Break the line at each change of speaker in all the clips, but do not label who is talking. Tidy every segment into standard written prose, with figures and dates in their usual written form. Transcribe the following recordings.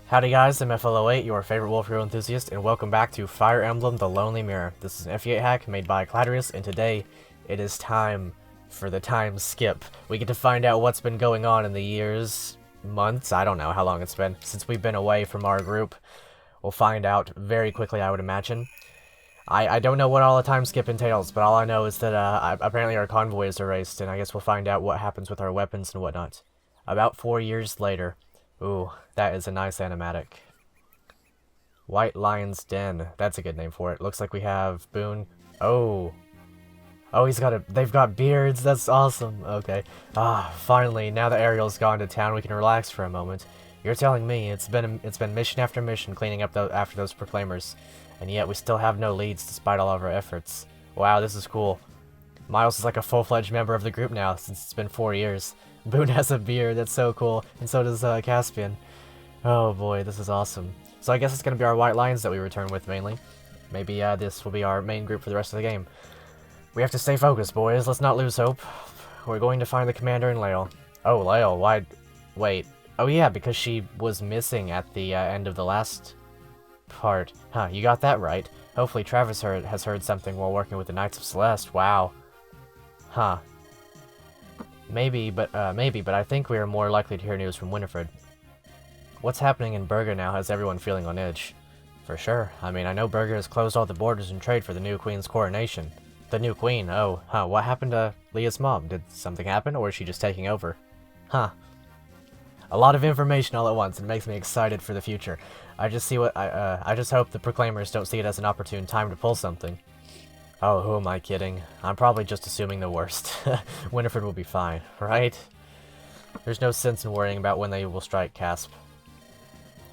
Howdy guys, I'm FL08, your favorite wolf hero enthusiast, and welcome back to Fire Emblem The Lonely Mirror. This is an FE8 hack made by Caladrius, and today it is time for the time skip. We get to find out what's been going on in the years, months, I don't know how long it's been, since we've been away from our group. We'll find out very quickly, I would imagine. I don't know what all the time skip entails, but all I know is that apparently our convoy is erased, and I guess we'll find out what happens with our weapons and whatnot. About 4 years later. Ooh, that is a nice animatic. White Lion's Den. That's a good name for it. Looks like we have Boone. Oh, they've got beards. That's awesome. Okay. Finally, now that Ariel's gone to town, we can relax for a moment. You're telling me it's been mission after mission cleaning up after those proclaimers, and yet we still have no leads despite all of our efforts. Wow, this is cool. Miles is like a full-fledged member of the group now since it's been 4 years. Boone has a beard, that's so cool, and so does Caspian. Oh boy, this is awesome. So I guess it's gonna be our White Lions that we return with mainly. Maybe this will be our main group for the rest of the game. We have to stay focused, boys. Let's not lose hope. We're going to find the commander in Lael. Oh, Lael, why? Wait. Oh yeah, because she was missing at the end of the last part. Huh, you got that right. Hopefully Travis has heard something while working with the Knights of Celeste. Wow. Huh. Maybe, but I think we are more likely to hear news from Winifred. What's happening in Berger now has everyone feeling on edge. For sure. I mean, I know Berger has closed all the borders and trade for the new queen's coronation. The new queen? Oh, huh, what happened to Leah's mom? Did something happen, or is she just taking over? Huh. A lot of information all at once, and it makes me excited for the future. I just hope the Proclaimers don't see it as an opportune time to pull something. Oh, who am I kidding? I'm probably just assuming the worst. Winifred will be fine, right? There's no sense in worrying about when they will strike, Casp.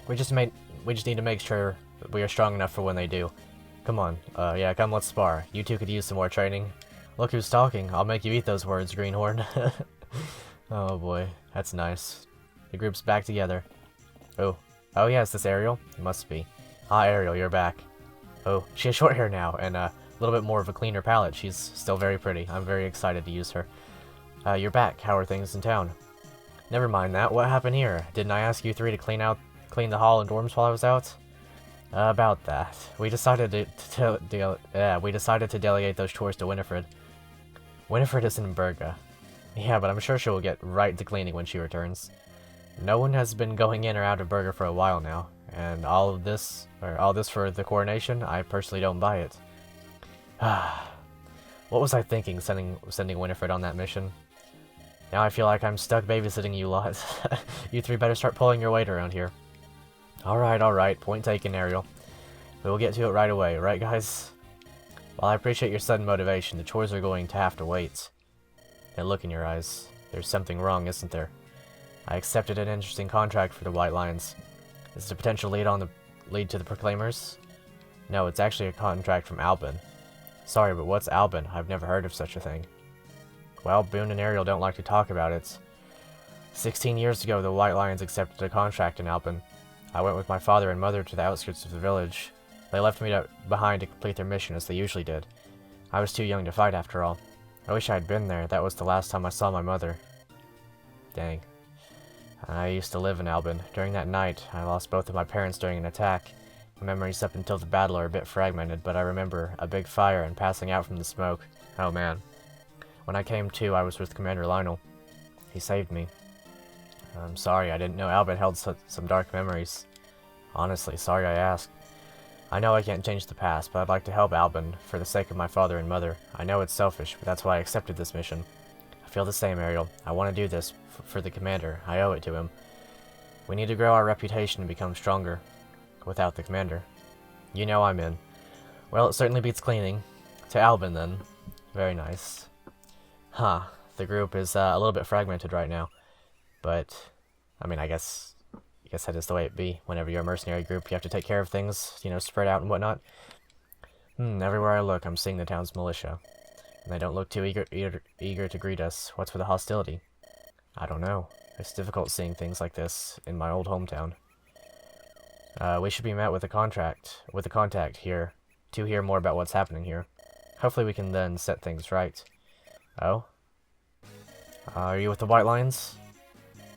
We just need to make sure that we are strong enough for when they do. Come on, yeah, come let's spar. You two could use some more training. Look who's talking. I'll make you eat those words, Greenhorn. Oh boy, that's nice. The group's back together. Oh yeah, is this Ariel? It must be. Ah, Ariel, you're back. Oh, she has short hair now, and a little bit more of a cleaner palette. She's still very pretty. I'm very excited to use her. You're back. How are things in town? Never mind that. What happened here? Didn't I ask you three to clean the hall and dorms while I was out? About that. We decided to delegate those chores to Winifred. Winifred is in Berga. Yeah, but I'm sure she will get right to cleaning when she returns. No one has been going in or out of Berga for a while now, and all this for the coronation, I personally don't buy it. What was I thinking sending Winifred on that mission? Now I feel like I'm stuck babysitting you lot. You three better start pulling your weight around here. Alright, point taken, Ariel. We will get to it right away, right guys? While I appreciate your sudden motivation, the chores are going to have to wait. That look in your eyes. There's something wrong, isn't there? I accepted an interesting contract for the White Lions. Is it a potential lead to the Proclaimers? No, it's actually a contract from Albin. Sorry, but what's Albin? I've never heard of such a thing. Well, Boone and Ariel don't like to talk about it. 16 years ago, the White Lions accepted a contract in Albin. I went with my father and mother to the outskirts of the village. They left me behind to complete their mission as they usually did. I was too young to fight after all. I wish I had been there. That was the last time I saw my mother. Dang. I used to live in Albin. During that night, I lost both of my parents during an attack. My memories up until the battle are a bit fragmented, but I remember a big fire and passing out from the smoke. Oh man. When I came to, I was with Commander Lionel. He saved me. I'm sorry, I didn't know Albin held some dark memories. Honestly, sorry I asked. I know I can't change the past, but I'd like to help Albin for the sake of my father and mother. I know it's selfish, but that's why I accepted this mission. I feel the same, Ariel. I want to do this for the commander. I owe it to him. We need to grow our reputation and become stronger. Without the commander. You know I'm in. Well, it certainly beats cleaning. To Albin, then. Very nice. Huh. The group is a little bit fragmented right now. But, I mean, I guess that is the way it be. Whenever you're a mercenary group, you have to take care of things, you know, spread out and whatnot. Everywhere I look, I'm seeing the town's militia. And they don't look too eager to greet us. What's with the hostility? I don't know. It's difficult seeing things like this in my old hometown. We should be met with a contact here to hear more about what's happening here. Hopefully we can then set things right. Oh? Are you with the White Lions?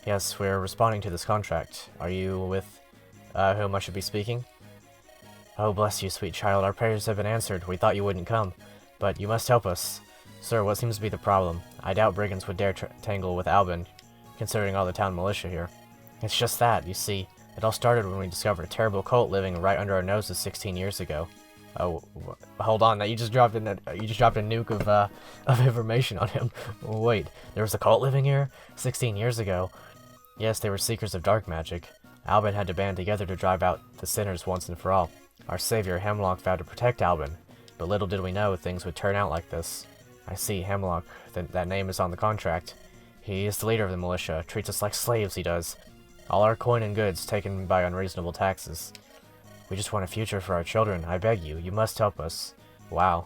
Yes, we're responding to this contract. Are you with Whom I should be speaking? Oh, bless you, sweet child. Our prayers have been answered. We thought you wouldn't come. But you must help us. Sir, what seems to be the problem? I doubt brigands would dare tangle with Albin, considering all the town militia here. It's just that, you see. It all started when we discovered a terrible cult living right under our noses 16 years ago. Oh, hold on! You just dropped a nuke of information on him. Wait, there was a cult living here 16 years ago. Yes, they were seekers of dark magic. Albin had to band together to drive out the sinners once and for all. Our savior Hemlock vowed to protect Albin, but little did we know things would turn out like this. I see, Hemlock. That name is on the contract. He is the leader of the militia. Treats us like slaves, he does. All our coin and goods taken by unreasonable taxes. We just want a future for our children. I beg you. You must help us. Wow.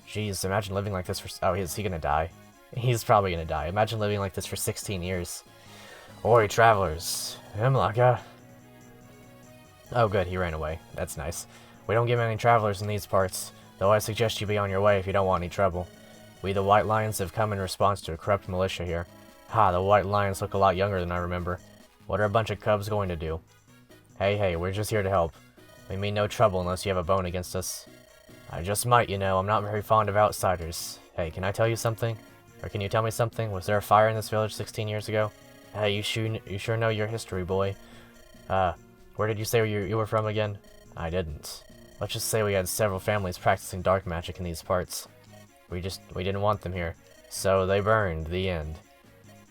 Jeez, imagine living like this for... Oh, is he gonna die? He's probably gonna die. Imagine living like this for 16 years. Oi, travelers. Hemlock, Oh, good. He ran away. That's nice. We don't get many travelers in these parts, though I suggest you be on your way if you don't want any trouble. We, the White Lions, have come in response to a corrupt militia here. Ha, the White Lions look a lot younger than I remember. What are a bunch of cubs going to do? Hey, we're just here to help. We mean no trouble unless you have a bone against us. I just might, you know. I'm not very fond of outsiders. Hey, can I tell you something? Or can you tell me something? Was there a fire in this village 16 years ago? Hey, you sure know your history, boy. Where did you say you were from again? I didn't. Let's just say we had several families practicing dark magic in these parts. We didn't want them here. So they burned. The end.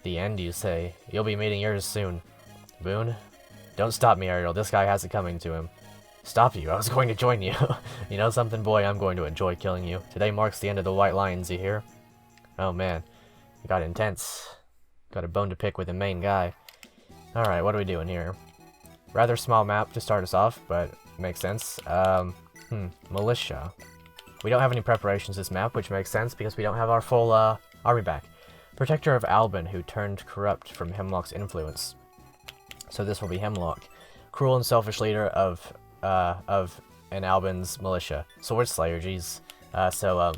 The end, you say? You'll be meeting yours soon. Boone? Don't stop me, Ariel. This guy has it coming to him. Stop you? I was going to join you. You know something, boy? I'm going to enjoy killing you. Today marks the end of the White Lions, you hear? Oh, man. It got intense. Got a bone to pick with the main guy. Alright, what are we doing here? Rather small map to start us off, but makes sense. Militia. We don't have any preparations this map, which makes sense because we don't have our full army back. Protector of Albin, who turned corrupt from Hemlock's influence. So this will be Hemlock. Cruel and selfish leader of an Albin's militia. Sword Slayer, jeez.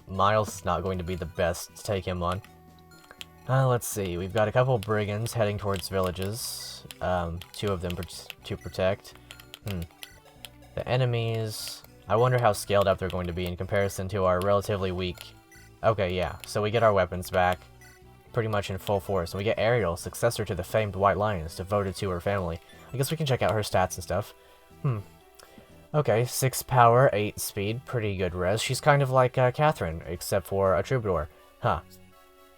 Miles is not going to be the best to take him on. Let's see. We've got a couple of brigands heading towards villages. 2 of them to protect. The enemies... I wonder how scaled up they're going to be in comparison to our relatively weak... Okay, yeah. So we get our weapons back. Pretty much in full force. And we get Ariel, successor to the famed White Lions, devoted to her family. I guess we can check out her stats and stuff. Okay, 6 power, 8 speed, pretty good res. She's kind of like Catherine, except for a troubadour.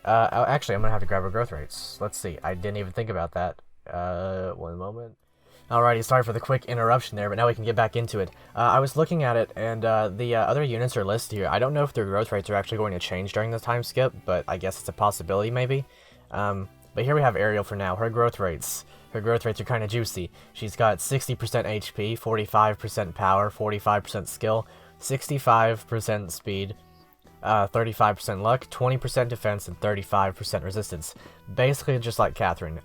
Actually, I'm gonna have to grab her growth rates. Let's see, I didn't even think about that. One moment. Alrighty, sorry for the quick interruption there, but now we can get back into it. I was looking at it, and the other units are listed here. I don't know if their growth rates are actually going to change during this time skip, but I guess it's a possibility, maybe. But here we have Ariel for now. Her growth rates are kind of juicy. She's got 60% HP, 45% power, 45% skill, 65% speed, 35% luck, 20% defense, and 35% resistance. Basically just like Catherine.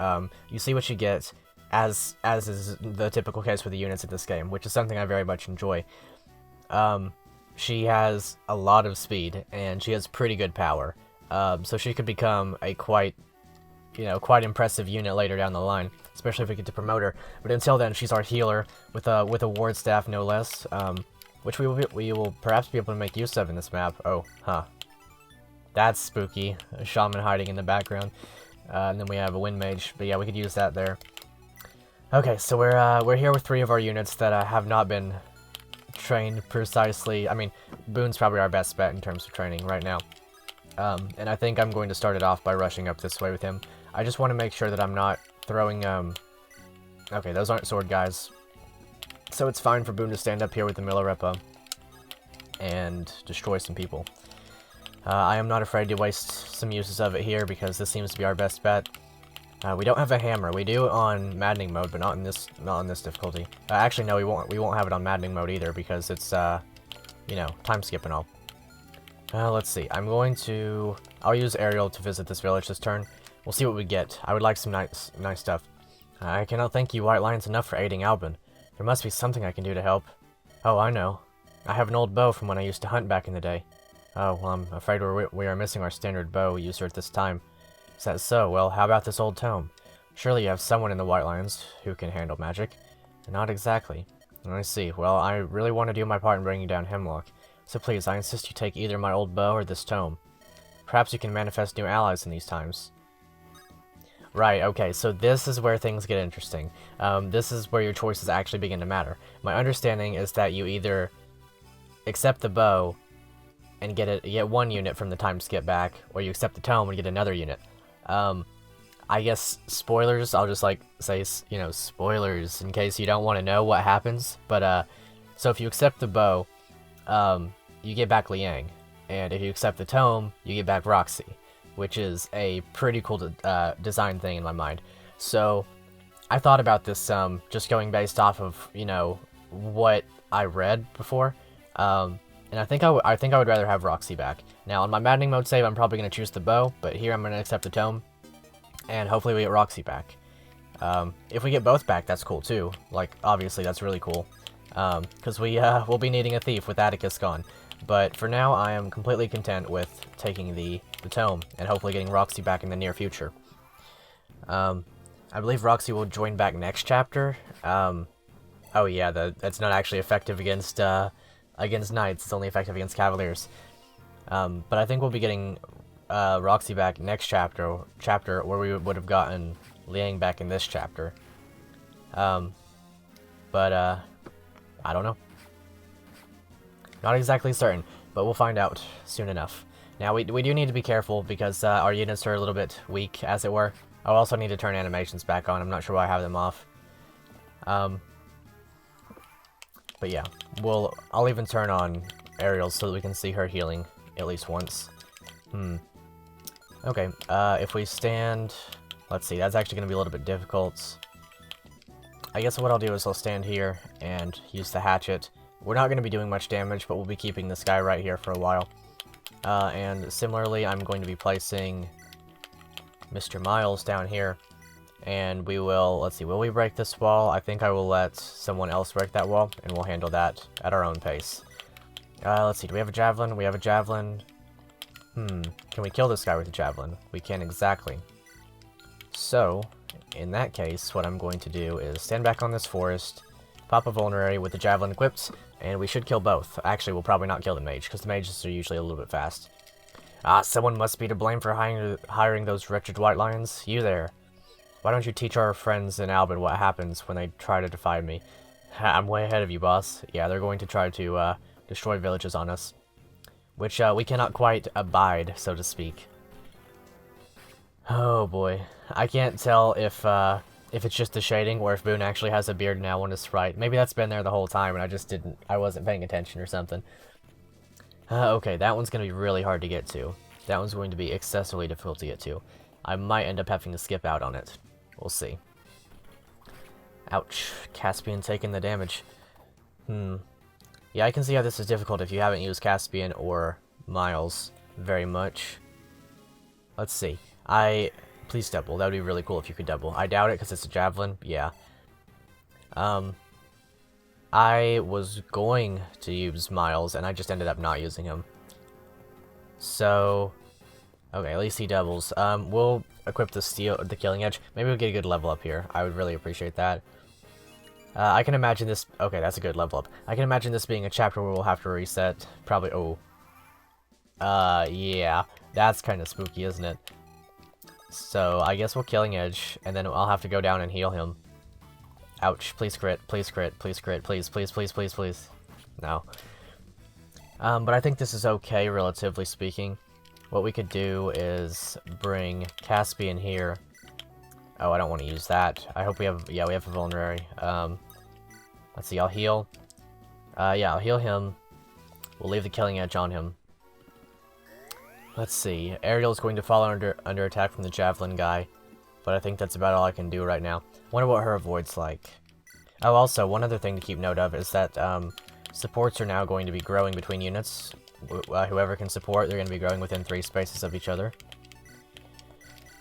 You see what you get, as is the typical case for the units in this game, which is something I very much enjoy. She has a lot of speed, and she has pretty good power. So she could become a quite impressive unit later down the line, especially if we get to promote her. But until then, she's our healer with a ward staff, no less, which we will perhaps be able to make use of in this map. Oh, that's spooky. A shaman hiding in the background, and then we have a wind mage. But yeah, we could use that there. Okay, so we're here with 3 of our units that have not been trained precisely. I mean, Boone's probably our best bet in terms of training right now. And I think I'm going to start it off by rushing up this way with him. I just want to make sure that I'm not throwing, Okay, those aren't sword guys. So it's fine for Boone to stand up here with the Milarepa and destroy some people. I am not afraid to waste some uses of it here because this seems to be our best bet. We don't have a hammer. We do on maddening mode, but not in this difficulty. Actually, no, we won't have it on maddening mode either because it's time skip and all. Let's see. I'll use Ariel to visit this village this turn. We'll see what we get. I would like some nice stuff. I cannot thank you White Lions enough for aiding Albin. There must be something I can do to help. Oh, I know. I have an old bow from when I used to hunt back in the day. Oh, well, I'm afraid we are missing our standard bow user at this time. Is that so? Well, how about this old tome? Surely you have someone in the White Lions who can handle magic. Not exactly. I see. Well, I really want to do my part in bringing down Hemlock. So please, I insist you take either my old bow or this tome. Perhaps you can manifest new allies in these times. Right, okay, so this is where things get interesting. This is where your choices actually begin to matter. My understanding is that you either accept the bow and get one unit from the time skip back, or you accept the tome and get another unit. I guess spoilers, I'll just like say, you know, spoilers in case you don't want to know what happens. But, so if you accept the bow, you get back Liang. And if you accept the tome, you get back Roxy, which is a pretty cool design thing in my mind. So I thought about this just going based off of, you know, what I read before. And I think I would rather have Roxy back. Now, on my maddening mode save, I'm probably going to choose the bow, but here I'm going to accept the tome. And hopefully we get Roxy back. If we get both back, that's cool too. Like, obviously, that's really cool. Because we'll be needing a thief with Atticus gone. But for now, I am completely content with taking the tome, and hopefully getting Roxy back in the near future. I believe Roxy will join back next chapter. Oh yeah, that's not actually effective against Knights, it's only effective against Cavaliers. But I think we'll be getting Roxy back next chapter where we would have gotten Liang back in this chapter. But I don't know. Not exactly certain, but we'll find out soon enough. Now, we do need to be careful because our units are a little bit weak, as it were. I'll also need to turn animations back on. I'm not sure why I have them off. But yeah, I'll even turn on Ariel so that we can see her healing at least once. Okay, if we stand... Let's see, that's actually going to be a little bit difficult. I guess what I'll do is I'll stand here and use the hatchet. We're not going to be doing much damage, but we'll be keeping this guy right here for a while. And similarly, I'm going to be placing Mr. Miles down here. And we will, let's see, will we break this wall? I think I will let someone else break that wall, and we'll handle that at our own pace. Let's see, do we have a javelin? We have a javelin. Can we kill this guy with a javelin? We can exactly. So, in that case, what I'm going to do is stand back on this forest, pop a vulnerary with the javelin equipped, and we should kill both. Actually, we'll probably not kill the mage, because the mages are usually a little bit fast. Ah, someone must be to blame for hiring those wretched white lions. You there. Why don't you teach our friends in Albin what happens when they try to defy me? I'm way ahead of you, boss. Yeah, they're going to try to destroy villages on us. Which we cannot quite abide, so to speak. Oh boy. I can't tell if it's just the shading, or if Boone actually has a beard now on his sprite. Maybe that's been there the whole time, and I wasn't paying attention or something. Okay, that one's going to be really hard to get to. That one's going to be excessively difficult to get to. I might end up having to skip out on it. We'll see. Ouch. Caspian taking the damage. Yeah, I can see how this is difficult if you haven't used Caspian or Miles very much. Let's see. Please double. That would be really cool if you could double. I doubt it because it's a javelin. Yeah. I was going to use Miles, and I just ended up not using him. So, okay, at least he doubles. We'll equip the Killing Edge. Maybe we'll get a good level up here. I would really appreciate that. I can imagine this... Okay, that's a good level up. I can imagine this being a chapter where we'll have to reset. Probably... Oh. Yeah. That's kind of spooky, isn't it? So, I guess we'll Killing Edge, and then I'll have to go down and heal him. Ouch. Please crit. Please crit. Please crit. Please, please, please, please, please. No. But I think this is okay, relatively speaking. What we could do is bring Caspian here. Oh, I don't want to use that. I hope we have... Yeah, we have a vulnerary. Let's see, I'll heal. Yeah, I'll heal him. We'll leave the Killing Edge on him. Let's see. Ariel's going to fall under attack from the Javelin guy. But I think that's about all I can do right now. Wonder what her avoid's like. Oh, also, one other thing to keep note of is that supports are now going to be growing between units. Whoever can support, they're going to be growing within 3 spaces of each other.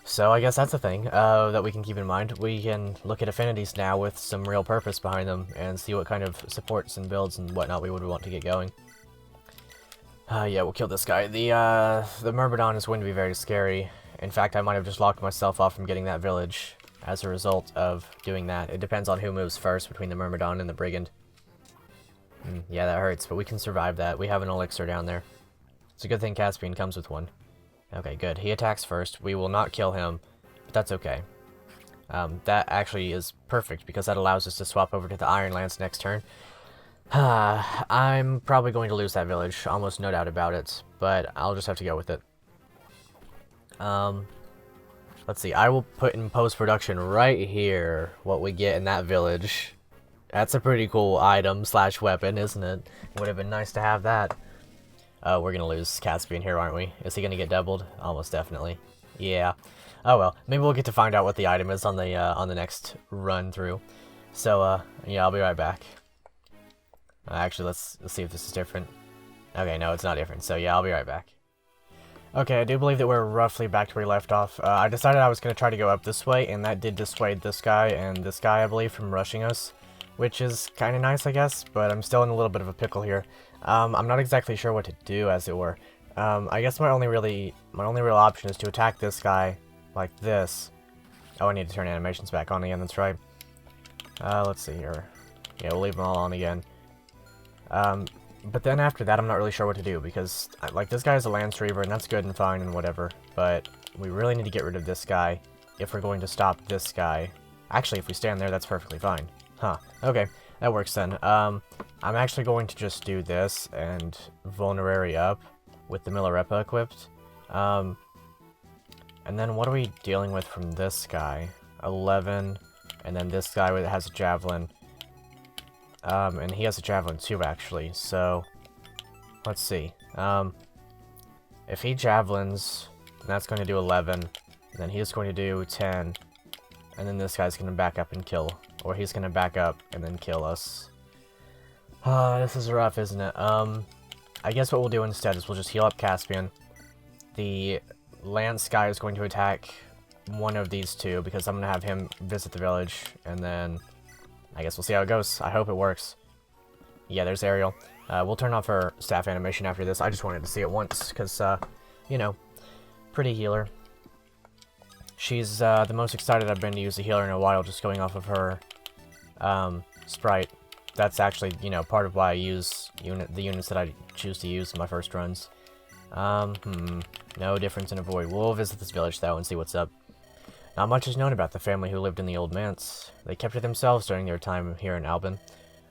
So I guess that's a thing that we can keep in mind. We can look at affinities now with some real purpose behind them and see what kind of supports and builds and whatnot we would want to get going. Yeah, we'll kill this guy. The Myrmidon is going to be very scary. In fact, I might have just locked myself off from getting that village. as a result of doing that. It depends on who moves first between the Myrmidon and the Brigand. Yeah, that hurts, but we can survive that. We have an elixir down there. It's a good thing Caspian comes with one. Okay, good. He attacks first. We will not kill him, but that's okay. That actually is perfect, because that allows us to swap over to the Iron Lance next turn. I'm probably going to lose that village, almost no doubt about it, but I'll just have to go with it. Let's see, I will put in post-production right here what we get in that village. That's a pretty cool item slash weapon, isn't it? Would have been nice to have that. We're gonna lose Caspian here, aren't we? Is he gonna get doubled? Almost definitely. Yeah. Oh well, maybe we'll get to find out what the item is on the next run through. So, yeah, I'll be right back. Actually, let's see if this is different. Okay, no, it's not different, so yeah, I'll be right back. Okay, I do believe that we're roughly back to where we left off. I decided I was going to try to go up this way, and that did dissuade this guy and this guy, I believe, from rushing us. Which is kind of nice, I guess, but I'm still in a little bit of a pickle here. I'm not exactly sure what to do, as it were. I guess my only real option is to attack this guy like this. Oh, I need to turn animations back on again, that's right. Let's see here. Yeah, we'll leave them all on again. But then after that, I'm not really sure what to do, because, like, this guy is a Lance Reaver, and that's good and fine and whatever, but we really need to get rid of this guy if we're going to stop this guy. Actually, if we stand there, that's perfectly fine. Huh. Okay, that works then. I'm actually going to just do this and Vulnerary up with the Milarepa equipped. And then what are we dealing with from this guy? 11, and then this guy that has a Javelin. And he has a Javelin too, actually, so let's see. If he Javelins, that's going to do 11, and then he's going to do 10, and then this guy's going to back up and kill. Or he's going to back up and then kill us. This is rough, isn't it? I guess what we'll do instead is we'll just heal up Caspian. The Lance guy is going to attack one of these two, because I'm going to have him visit the village, and then I guess we'll see how it goes. I hope it works. Yeah, there's Ariel. We'll turn off her staff animation after this. I just wanted to see it once, because, you know, pretty healer. She's the most excited I've been to use a healer in a while, just going off of her sprite. That's actually, you know, part of why I use the units that I choose to use in my first runs. No difference in a void. We'll visit this village, though, and see what's up. Not much is known about the family who lived in the old manse. They kept to themselves during their time here in Albin.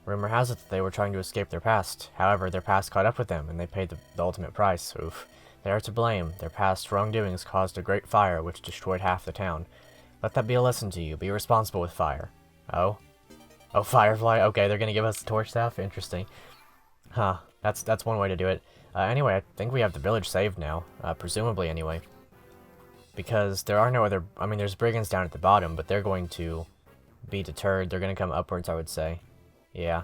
Rumor has it that they were trying to escape their past. However, their past caught up with them, and they paid the ultimate price. Oof. They are to blame. Their past wrongdoings caused a great fire which destroyed half the town. Let that be a lesson to you. Be responsible with fire. Oh? Oh, Firefly? Okay, they're gonna give us the torch staff? Interesting. Huh. That's one way to do it. Anyway, I think we have the village saved now. Presumably, anyway. Because there are no other... I mean, there's brigands down at the bottom, but they're going to be deterred. They're gonna come upwards, I would say. Yeah.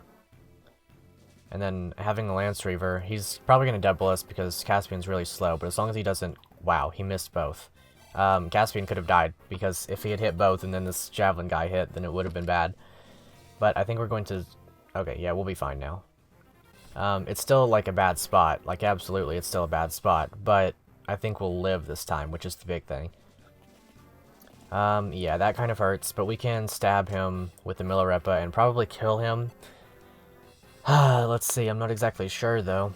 And then having the Lance Reaver, he's probably going to double us because Caspian's really slow, but as long as he doesn't... Wow, he missed both. Caspian could have died, because if he had hit both and then this Javelin guy hit, then it would have been bad. But I think we're going to... Okay, yeah, we'll be fine now. It's still, like, a bad spot. Like, absolutely, it's still a bad spot. But I think we'll live this time, which is the big thing. Yeah, that kind of hurts, but we can stab him with the Milarepa and probably kill him. Let's see, I'm not exactly sure, though.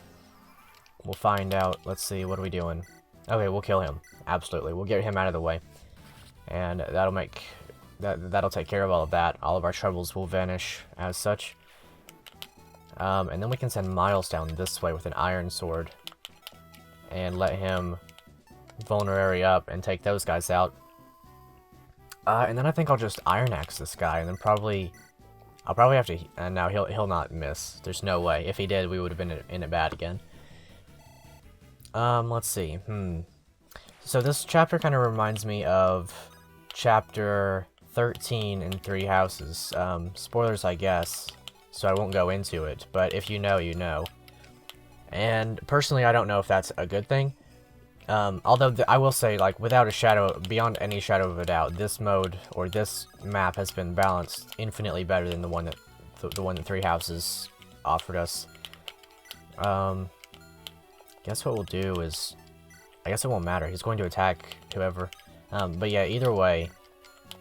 We'll find out. Let's see, what are we doing? Okay, we'll kill him. Absolutely, we'll get him out of the way. And that'll make... That'll take care of all of that. All of our troubles will vanish as such. And then we can send Miles down this way with an iron sword. And let him Vulnerary up and take those guys out. And then I think I'll just Iron Axe this guy, and then probably... I'll probably have to... And now he'll not miss. There's no way. If he did, we would have been in it bad again. Let's see. So this chapter kind of reminds me of chapter 13 in Three Houses. Spoilers, I guess, so I won't go into it. But if you know, you know. And personally, I don't know if that's a good thing. Although I will say, like, without a shadow, beyond any shadow of a doubt, this mode, or this map has been balanced infinitely better than the one that Three Houses offered us. Guess what we'll do is, I guess it won't matter, he's going to attack whoever. But yeah, either way,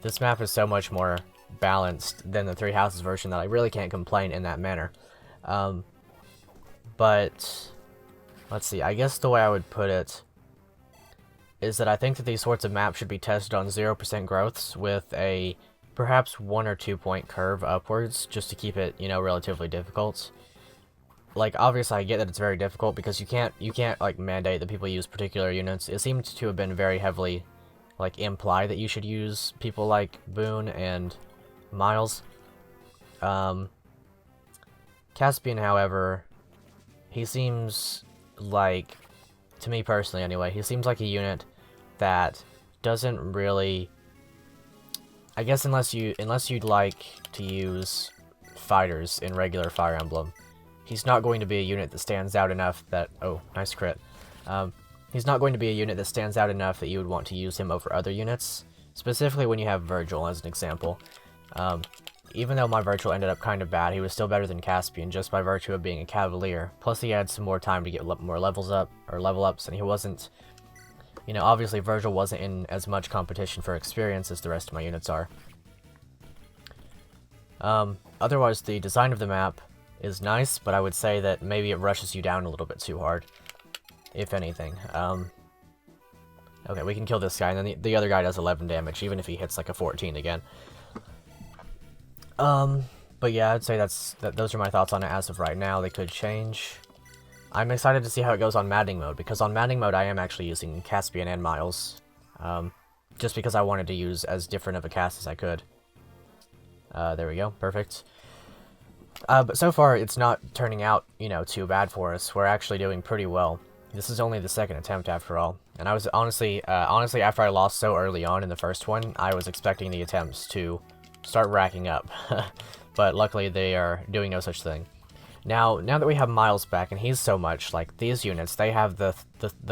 This map is so much more balanced than the Three Houses version that I really can't complain in that manner. But let's see, I guess the way I would put it is that I think that these sorts of maps should be tested on 0% growths with a perhaps 1 or 2 point curve upwards, just to keep it, you know, relatively difficult. Like, obviously I get that it's very difficult because you can't like mandate that people use particular units. It seems to have been very heavily like imply that you should use people like Boone and Miles. Caspian, however, he seems like, to me personally anyway, he seems like a unit that doesn't really, I guess unless you'd like to use fighters in regular Fire Emblem, he's not going to be a unit that stands out enough that, oh, nice crit. He's not going to be a unit that stands out enough that you would want to use him over other units, specifically when you have Virgil as an example. Even though my Virgil ended up kind of bad, he was still better than Caspian just by virtue of being a Cavalier. Plus he had some more time to get more levels up, or level ups, and he wasn't, you know, obviously Virgil wasn't in as much competition for experience as the rest of my units are. Otherwise, the design of the map is nice, but I would say that maybe it rushes you down a little bit too hard, if anything. Okay, we can kill this guy, and then the other guy does 11 damage, even if he hits like a 14 again. But yeah, I'd say those are my thoughts on it as of right now. They could change. I'm excited to see how it goes on Maddening mode, because on Maddening mode I am actually using Caspian and Miles, just because I wanted to use as different of a cast as I could. There we go, perfect. But so far it's not turning out, you know, too bad for us. We're actually doing pretty well. This is only the second attempt after all, and I was honestly after I lost so early on in the first one, I was expecting the attempts to start racking up, but luckily they are doing no such thing. Now that we have Miles back, and he's so much like these units, they have the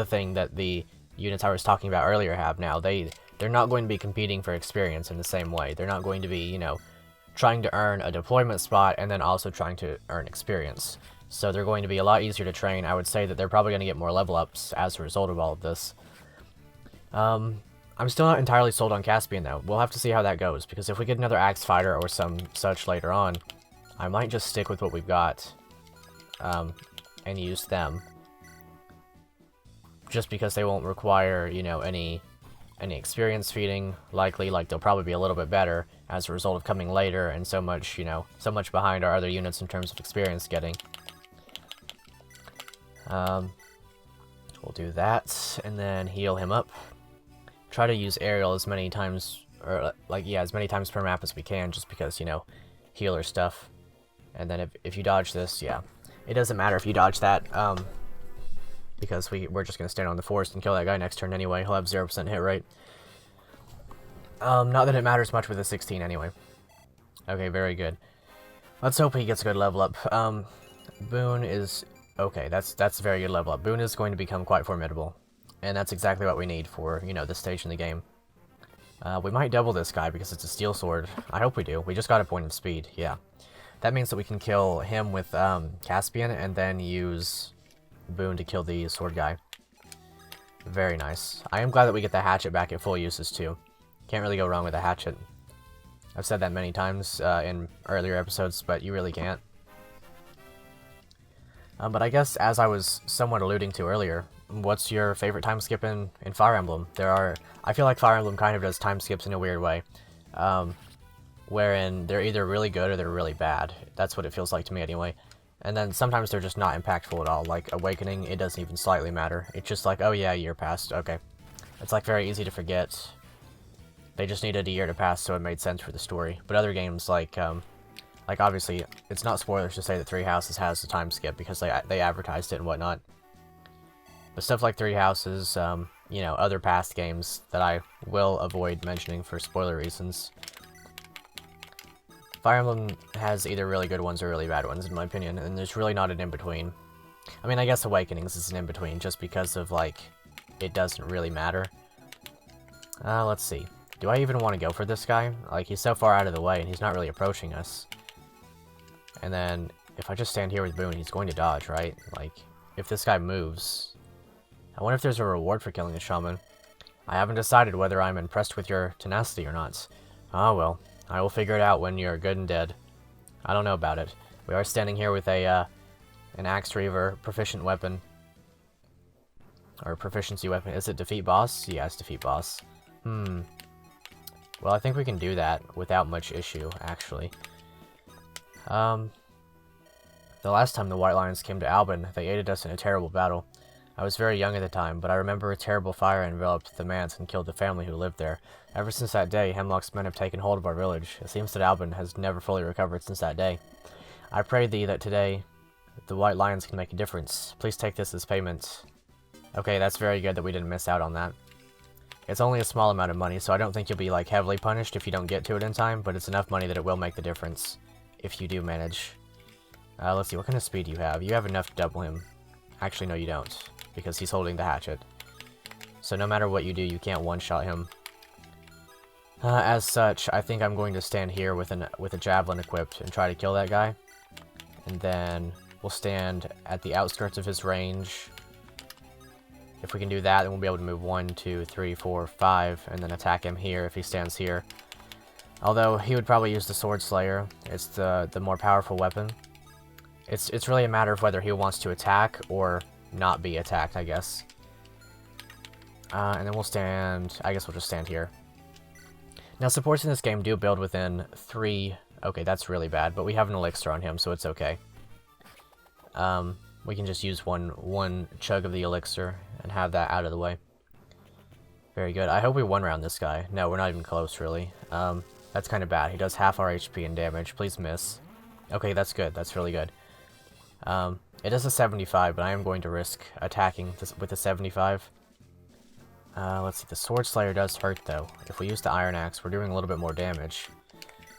thing that the units I was talking about earlier have now. They're not going to be competing for experience in the same way. They're not going to be, you know, trying to earn a deployment spot and then also trying to earn experience. So they're going to be a lot easier to train. I would say that they're probably going to get more level ups as a result of all of this. I'm still not entirely sold on Caspian though. We'll have to see how that goes, because if we get another Axe Fighter or some such later on, I might just stick with what we've got, and use them. Just because they won't require, you know, any experience feeding, likely. Like, they'll probably be a little bit better as a result of coming later and so much, you know, so much behind our other units in terms of experience getting. We'll do that, and then heal him up. Try to use Aerial as many times, or like, yeah, as many times per map as we can, just because, you know, healer stuff. And then if you dodge this, yeah, it doesn't matter if you dodge that, because we're just gonna stand on the forest and kill that guy next turn anyway. He'll have 0% hit rate. Not that it matters much with a 16 anyway. Okay, very good. Let's hope he gets a good level up. Boone is okay. That's a very good level up. Boone is going to become quite formidable. And that's exactly what we need for, you know, this stage in the game. We might double this guy because it's a steel sword. I hope we do. We just got a point of speed, yeah. That means that we can kill him with Caspian and then use Boone to kill the sword guy. Very nice. I am glad that we get the hatchet back at full uses too. Can't really go wrong with a hatchet. I've said that many times in earlier episodes, but you really can't. But I guess, as I was somewhat alluding to earlier, what's your favorite time skip in Fire Emblem? I feel like Fire Emblem kind of does time skips in a weird way, wherein they're either really good or they're really bad. That's what it feels like to me anyway. And then sometimes they're just not impactful at all. Like Awakening, it doesn't even slightly matter. It's just like, oh yeah, a year passed, okay. It's like very easy to forget. They just needed a year to pass, so it made sense for the story. But other games like obviously, it's not spoilers to say that Three Houses has the time skip because they advertised it and whatnot. But stuff like Three Houses, you know, other past games that I will avoid mentioning for spoiler reasons. Fire Emblem has either really good ones or really bad ones, in my opinion, and there's really not an in-between. I mean, I guess Awakenings is an in-between, just because of, like, it doesn't really matter. Let's see. Do I even want to go for this guy? Like, he's so far out of the way, and he's not really approaching us. And then, if I just stand here with Boone, he's going to dodge, right? Like, if this guy moves... I wonder if there's a reward for killing a shaman. I haven't decided whether I'm impressed with your tenacity or not. Oh well, I will figure it out when you're good and dead. I don't know about it. We are standing here with a, an Axe Reaver proficient weapon. Or proficiency weapon. Is it defeat boss? Yeah, it's defeat boss. Well, I think we can do that without much issue, actually. The last time the White Lions came to Albin, they aided us in a terrible battle. I was very young at the time, but I remember a terrible fire enveloped the manse and killed the family who lived there. Ever since that day, Hemlock's men have taken hold of our village. It seems that Albin has never fully recovered since that day. I pray thee that today the White Lions can make a difference. Please take this as payment. Okay, that's very good that we didn't miss out on that. It's only a small amount of money, so I don't think you'll be, like, heavily punished if you don't get to it in time, but it's enough money that it will make the difference if you do manage. Let's see, what kind of speed do you have? You have enough to double him. Actually, no, you don't, because he's holding the hatchet. So no matter what you do, you can't one-shot him. As such, I think I'm going to stand here with a javelin equipped and try to kill that guy. And then we'll stand at the outskirts of his range. If we can do that, then we'll be able to move 1, 2, 3, 4, 5, and then attack him here if he stands here. Although, he would probably use the Sword Slayer. It's the more powerful weapon. It's really a matter of whether he wants to attack or not be attacked, I guess. And then we'll stand... I guess we'll just stand here. Now, supports in this game do build within 3... Okay, that's really bad, but we have an elixir on him, so it's okay. We can just use one chug of the elixir and have that out of the way. Very good. I hope we one-round this guy. No, we're not even close, really. That's kind of bad. He does half our HP and damage. Please miss. Okay, that's good. That's really good. It is a 75, but I am going to risk attacking this with a 75. Let's see. The Sword Slayer does hurt, though. If we use the Iron Axe, we're doing a little bit more damage.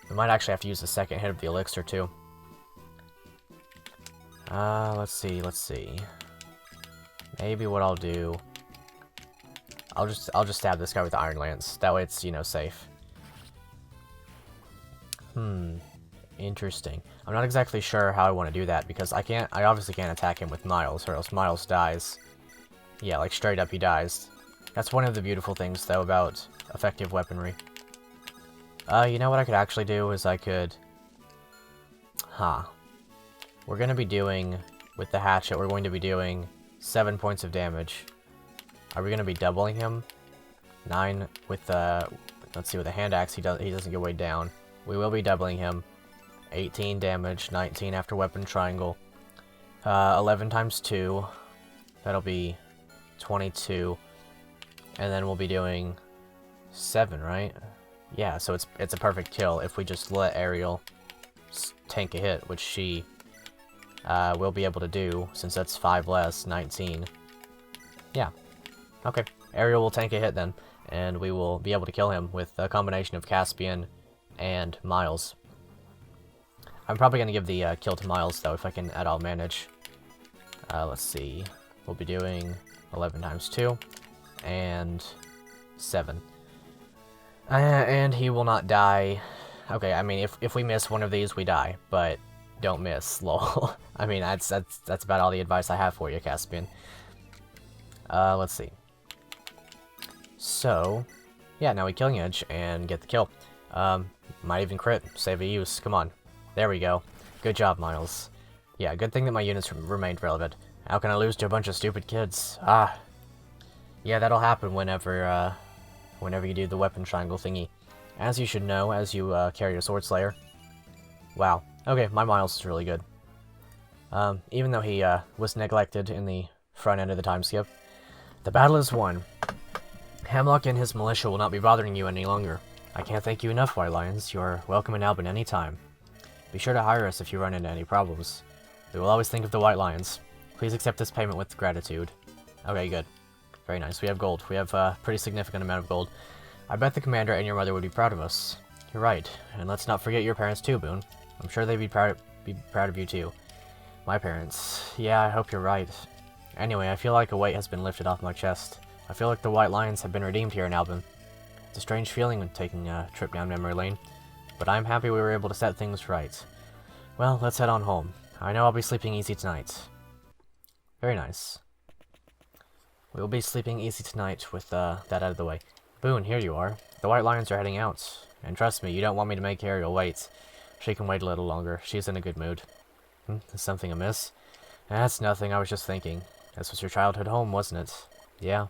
We might actually have to use the second hit of the elixir, too. Let's see. Maybe what I'll do... I'll just stab this guy with the Iron Lance. That way it's, you know, safe. Interesting. I'm not exactly sure how I want to do that, because I obviously can't attack him with Miles, or else Miles dies. Yeah, like, straight up he dies. That's one of the beautiful things, though, about effective weaponry. You know what I could actually do is I could... We're going to be doing, with the hatchet, we're going to be doing 7 points of damage. Are we going to be doubling him? 9 with the... Let's see, with the hand axe, he doesn't get weighed down. We will be doubling him. 18 damage, 19 after weapon triangle. 11 times 2. That'll be 22. And then we'll be doing 7, right? Yeah, so it's a perfect kill if we just let Ariel tank a hit, which she will be able to do, since that's 5 less, 19. Yeah. Okay, Ariel will tank a hit then, and we will be able to kill him with a combination of Caspian and Miles. I'm probably going to give the kill to Miles, though, if I can at all manage. Let's see. We'll be doing 11 times 2, and 7. And he will not die. Okay, I mean, if we miss one of these, we die, but don't miss, lol. I mean, that's about all the advice I have for you, Caspian. Let's see. So, yeah, now we Killing Edge and get the kill. Might even crit, save a use, come on. There we go. Good job, Miles. Yeah, good thing that my units remained relevant. How can I lose to a bunch of stupid kids? Yeah, that'll happen whenever you do the weapon triangle thingy. As you should know, as you carry a Sword Slayer. Wow. Okay, my Miles is really good. Even though he was neglected in the front end of the time skip. The battle is won. Hemlock and his militia will not be bothering you any longer. I can't thank you enough, White Lions. You're welcome in Albin any time. Be sure to hire us if you run into any problems. We will always think of the White Lions. Please accept this payment with gratitude. Okay, good. Very nice. We have gold. We have a pretty significant amount of gold. I bet the commander and your mother would be proud of us. You're right. And let's not forget your parents too, Boone. I'm sure they'd be proud of you too. My parents. Yeah, I hope you're right. Anyway, I feel like a weight has been lifted off my chest. I feel like the White Lions have been redeemed here in Albin. It's a strange feeling when taking a trip down memory lane, but I'm happy we were able to set things right. Well, let's head on home. I know I'll be sleeping easy tonight. Very nice. We will be sleeping easy tonight with that out of the way. Boone, here you are. The White Lions are heading out. And trust me, you don't want me to make Ariel wait. She can wait a little longer. She's in a good mood. Is something amiss? That's nothing, I was just thinking. This was your childhood home, wasn't it? Yeah.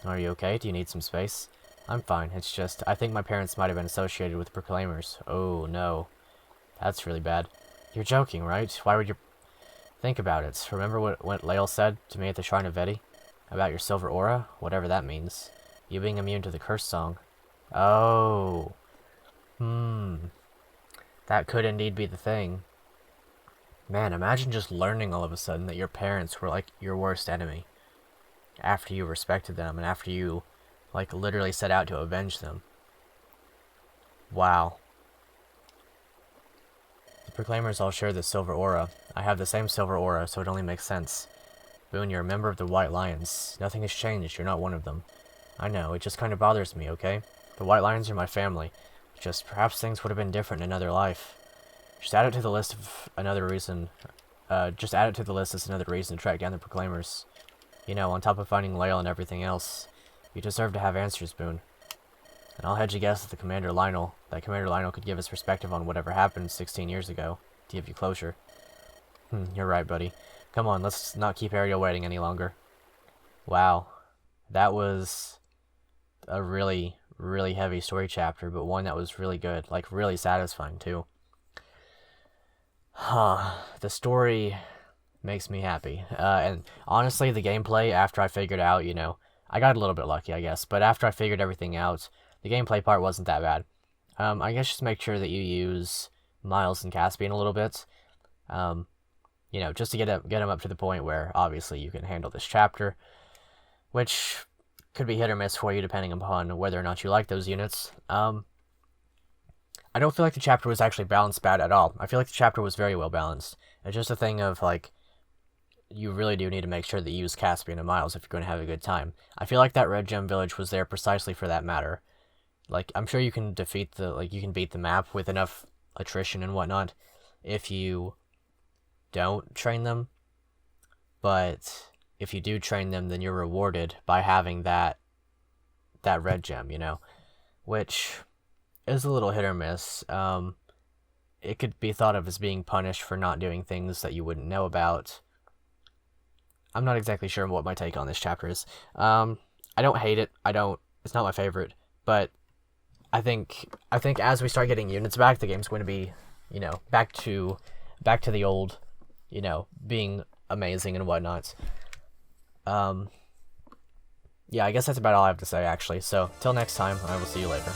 Are you okay? Do you need some space? I'm fine, it's just, I think my parents might have been associated with Proclaimers. Oh, no. That's really bad. You're joking, right? Why would you... Think about it. Remember what Lael said to me at the Shrine of Veti? About your silver aura? Whatever that means. You being immune to the curse song. Oh. That could indeed be the thing. Man, imagine just learning all of a sudden that your parents were, like, your worst enemy. After you respected them, and after you, like, literally set out to avenge them. Wow. The Proclaimers all share this silver aura. I have the same silver aura, so it only makes sense. Boone, you're a member of the White Lions. Nothing has changed, you're not one of them. I know, it just kind of bothers me, okay? The White Lions are my family. Just perhaps things would have been different in another life. Just add it to the list of another reason. Just add it to the list as another reason to track down the Proclaimers. You know, on top of finding Lael and everything else, you deserve to have answers, Boone. And I'll hedge a guess that Commander Lionel could give his perspective on whatever happened 16 years ago, to give you closure. You're right, buddy. Come on, let's not keep Ariel waiting any longer. Wow. That was a really, really heavy story chapter, but one that was really good. Like, really satisfying, too. The story makes me happy. And honestly, the gameplay, after I figured out, you know, I got a little bit lucky, I guess, but after I figured everything out, the gameplay part wasn't that bad. I guess just make sure that you use Miles and Caspian a little bit. You know, just to get him up to the point where, obviously, you can handle this chapter, which could be hit or miss for you depending upon whether or not you like those units. I don't feel like the chapter was actually balanced bad at all. I feel like the chapter was very well balanced. It's just a thing of, like, you really do need to make sure that you use Caspian and Miles if you're going to have a good time. I feel like that Red Gem Village was there precisely for that matter. Like, I'm sure you can beat the map with enough attrition and whatnot if you don't train them. But if you do train them, then you're rewarded by having that red gem, you know, which is a little hit or miss. It could be thought of as being punished for not doing things that you wouldn't know about. I'm not exactly sure what my take on this chapter is. I don't hate it. It's not my favorite, but I think as we start getting units back, the game's going to be, you know, back to the old, you know, being amazing and whatnot. Yeah, I guess that's about all I have to say, actually. So, till next time, I will see you later.